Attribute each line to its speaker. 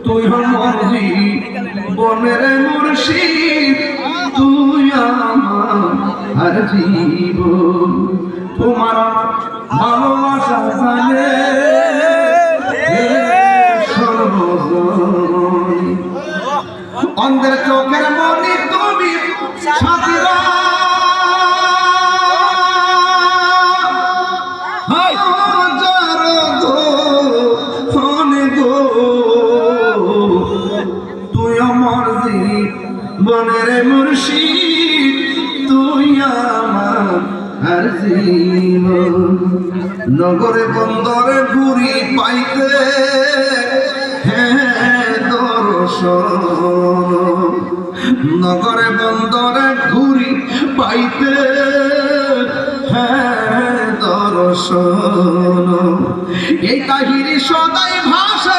Speaker 1: তুই আমার জীবনের মুর্শিদ, তুই আমার জীবন। তোমার ভালোবাসা জানে সর্বজন, অন্ধের চোখের মনি তুমি সাথীরা, তুই আমার জীবনের মুর্শিদ, তুই আমার জীবন। নগরে বন্দরে ঘুরি পাইতে হ্যাঁ দর্শন, নগরে বন্দরে ঘুরি পাইতে হ্যাঁ দর্শন। এই কাহিনী সদাই ভাষা